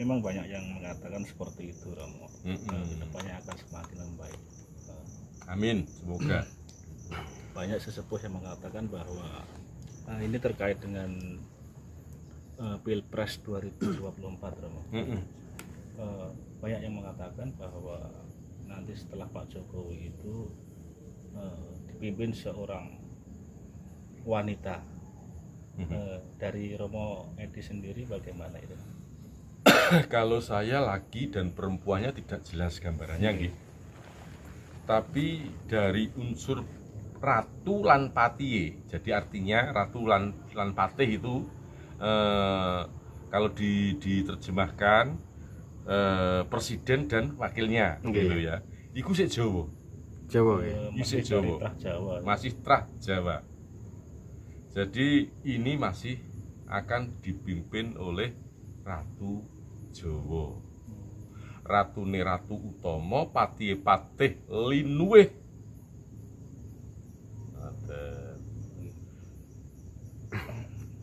memang banyak yang mengatakan seperti itu, Romo. Kedepannya akan semakin membaik. Amin, semoga. Banyak sesepuh yang mengatakan bahwa ini terkait dengan Pilpres 2024, Romo. Banyak yang mengatakan bahwa nanti setelah Pak Jokowi itu dipimpin seorang wanita. Dari Romo Edi sendiri bagaimana itu? Kalau saya laki dan perempuannya tidak jelas gambarannya nggih. Tapi dari unsur ratu lan patie, jadi artinya ratu lan patih itu kalau diterjemahkan presiden dan wakilnya gitu ya. Iku sik Jawa. Masih dari trah Jawa. Masih trah Jawa. Jadi ini masih akan dipimpin oleh Ratu Jawa. Ratune Ratu Utama, patihe Patih Linuwih.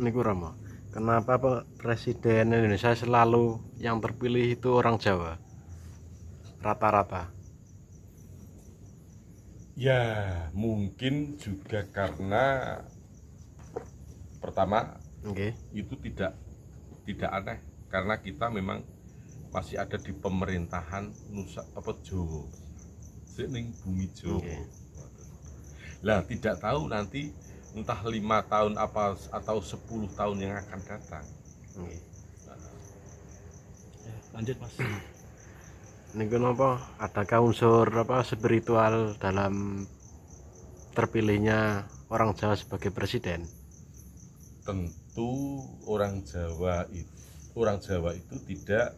Niku Rama, kenapa Presiden Indonesia selalu yang terpilih itu orang Jawa? Rata-rata. Ya, mungkin juga karena pertama itu tidak aneh karena kita memang masih ada di pemerintahan Jawa. Ning bumi Jawa. Lah tidak tahu nanti entah 5 tahun atau 10 tahun yang akan datang. Lanjut Mas. Niku napa adakah unsur spiritual dalam terpilihnya orang Jawa sebagai presiden? Tentu orang Jawa itu tidak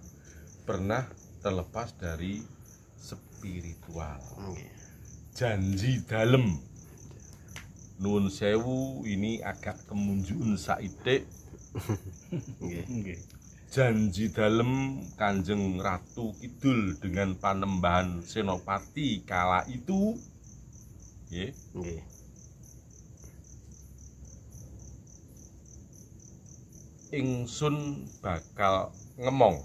pernah terlepas dari spiritual. Janji dalem. Nuwun sewu, ini agak kemunjun saidik. Janji dalem Kanjeng Ratu Kidul dengan Panembahan Senopati kala itu, ingsun bakal ngemong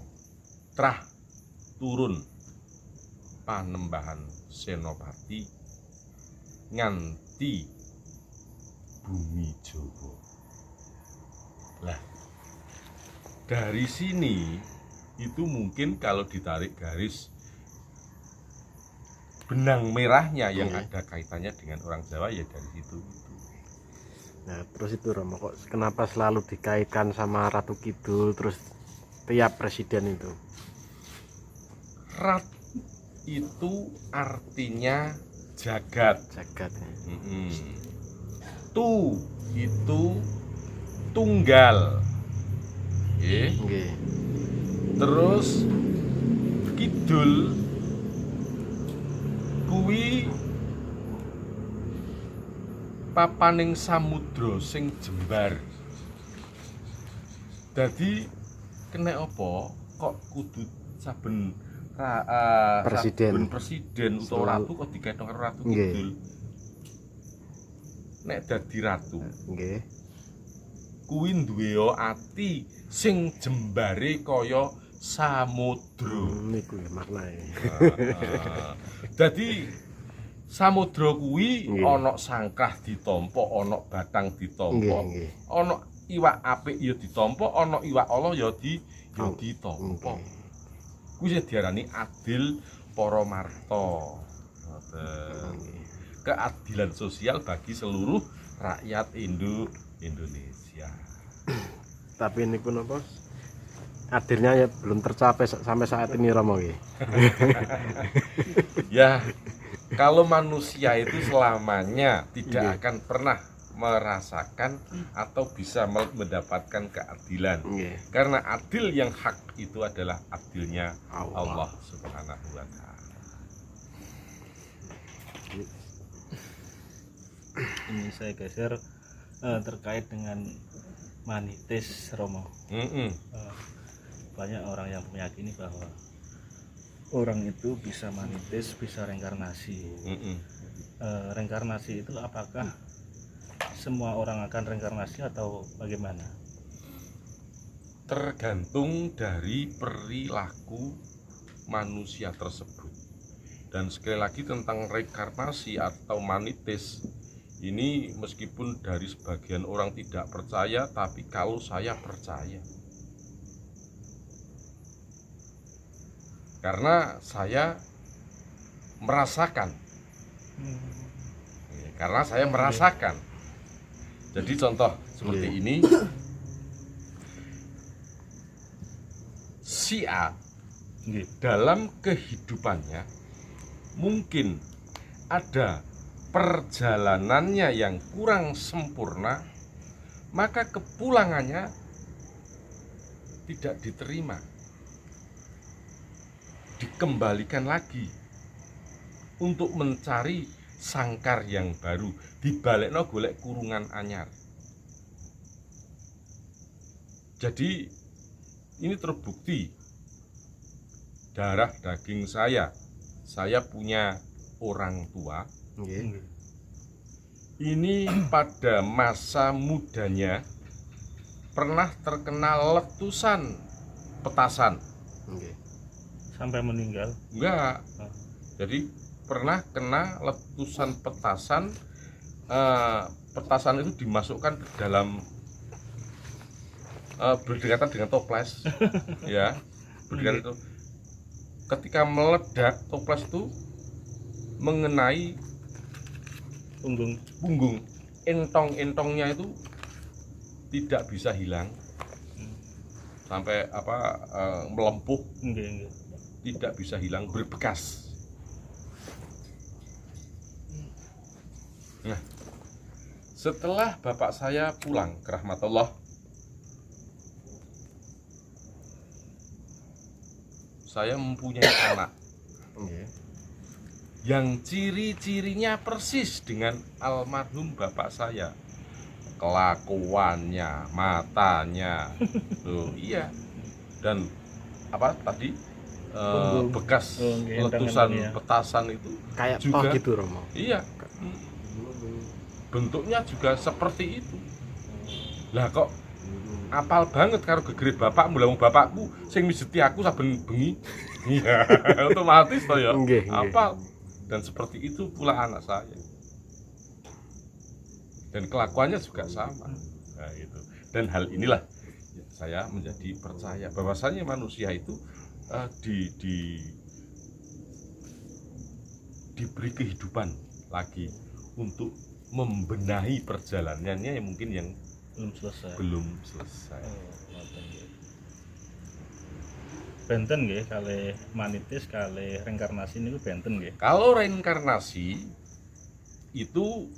trah turun Panembahan Senopati nganti bumi Jawa. Lah, dari sini itu mungkin kalau ditarik garis benang merahnya yang ada kaitannya dengan orang Jawa ya dari situ. Nah, terus itu Romo, kok kenapa selalu dikaitkan sama Ratu Kidul terus tiap presiden itu? Rat itu artinya jagat. Jagat. Tu itu tunggal. Terus kidul kuwi papaning samudra sing jembar. Dadi kena apa kok kudu saben presiden utawa ratu kok digaethno karo Ratu Kidul. Nek dadi ratu kuwi duwe ati sing jembare kaya samudra. Niku ya maknae. Dadi samudra kuwi ana sangkrah ditampa, ana batang ditampa, ana iwak apik ya ditampa, ana iwak ala ya ditampa. Kuwi sing diarani adil para marta. Keadilan sosial bagi seluruh rakyat Indonesia. Tapi niku napa? Adilnya ya belum tercapai sampai saat ini Romo. Ya, kalau manusia itu selamanya tidak akan pernah merasakan atau bisa mendapatkan keadilan. Karena adil yang hak itu adalah adilnya Allah Subhanahu wa Ta'ala. Ini saya geser terkait dengan manitis Romo. Banyak orang yang meyakini bahwa orang itu bisa manitis, bisa reinkarnasi. Reinkarnasi itu apakah semua orang akan reinkarnasi atau bagaimana? tergantung dari perilaku manusia tersebut. Dan sekali lagi tentang reinkarnasi atau manitis ini, meskipun dari sebagian orang tidak percaya, tapi kalau saya percaya, karena saya merasakan. Jadi contoh seperti ini, si A dalam kehidupannya mungkin ada perjalanannya yang kurang sempurna, maka kepulangannya tidak diterima, dikembalikan lagi untuk mencari sangkar yang baru, dibalekno golek kurungan anyar. Jadi ini terbukti darah daging saya punya orang tua. Ini pada masa mudanya pernah terkena letusan petasan. Sampai meninggal? Enggak. Jadi pernah kena letusan petasan. Petasan itu dimasukkan ke dalam berdekatan dengan toples. Ya, berdekatan itu. Ketika meledak, toples itu mengenai punggung. Entong-entongnya itu tidak bisa hilang sampai melempuh. Tidak bisa hilang, berbekas. Nah, setelah bapak saya pulang ke rahmatullah, saya mempunyai anak yang ciri-cirinya persis dengan almarhum bapak saya. Kelakuannya, matanya, tuh iya. Dan apa tadi? Bekas letusan petasan itu kayak juga gitu Romo. Iya, bentuknya juga seperti itu. Lah kok apal banget karo gegere bapak, mulang bapakku sing mijeti aku saben bengi. Iya, otomatis toh ya. Apal. Dan seperti itu pula anak saya. Dan kelakuannya juga sama. Nah, itu. Dan hal inilah saya menjadi percaya bahwasanya manusia itu diberi kehidupan lagi untuk membenahi perjalanannya yang mungkin yang belum selesai. Benten nggih kali manitis kali reinkarnasi niku benten nggih. Kalau reinkarnasi itu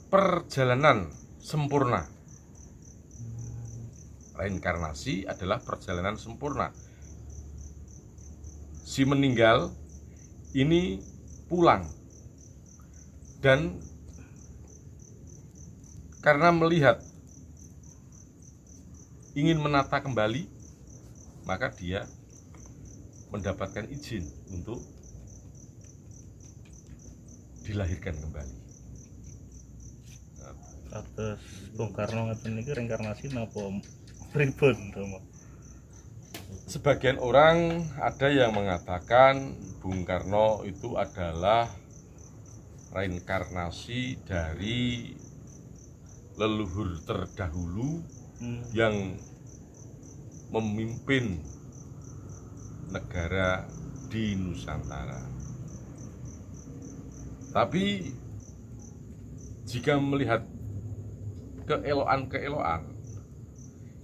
perjalanan sempurna. Reinkarnasi adalah perjalanan sempurna. Si meninggal ini pulang, dan karena melihat ingin menata kembali, maka dia mendapatkan izin untuk dilahirkan kembali. Atas Bung Karno ngeten niki reinkarnasi napa pripun to? Sebagian orang ada yang mengatakan Bung Karno itu adalah reinkarnasi dari leluhur terdahulu yang memimpin negara di Nusantara. Tapi jika melihat keelokan-keelokan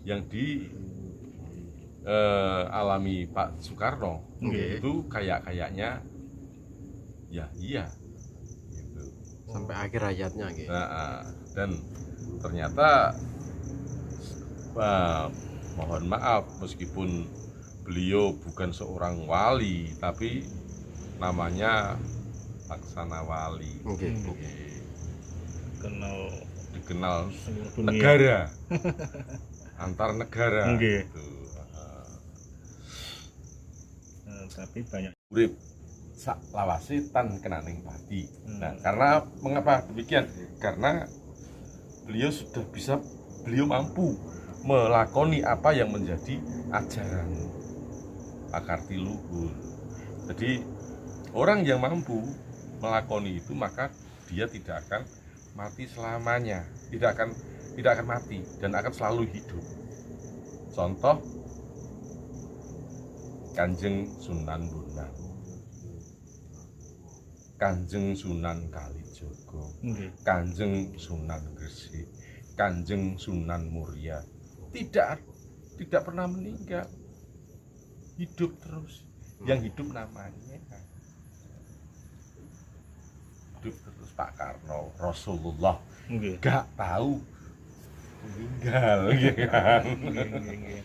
yang alami Pak Soekarno, itu kayaknya ya iya gitu. Sampai akhir hayatnya gitu. Nah, dan ternyata mohon maaf, meskipun beliau bukan seorang wali, tapi namanya Laksana Wali. Dikenal negara antar negara gitu. Tapi banyak urip sak lawase tan kenaning pati. Nah, karena mengapa demikian? Karena beliau mampu melakoni apa yang menjadi ajaran Pak Kartiluhur. Jadi orang yang mampu melakoni itu maka dia tidak akan mati selamanya, tidak akan mati dan akan selalu hidup. Contoh Kanjeng Sunan Bonang, Kanjeng Sunan Kalijogo, Nggih. Kanjeng Sunan Gresik, Kanjeng Sunan Muria tidak pernah meninggal, hidup terus. Yang hidup namanya hidup terus. Pak Karno, Rasulullah Nggih. gak tahu meninggal, gitu kan. Nggih, nggih, nggih.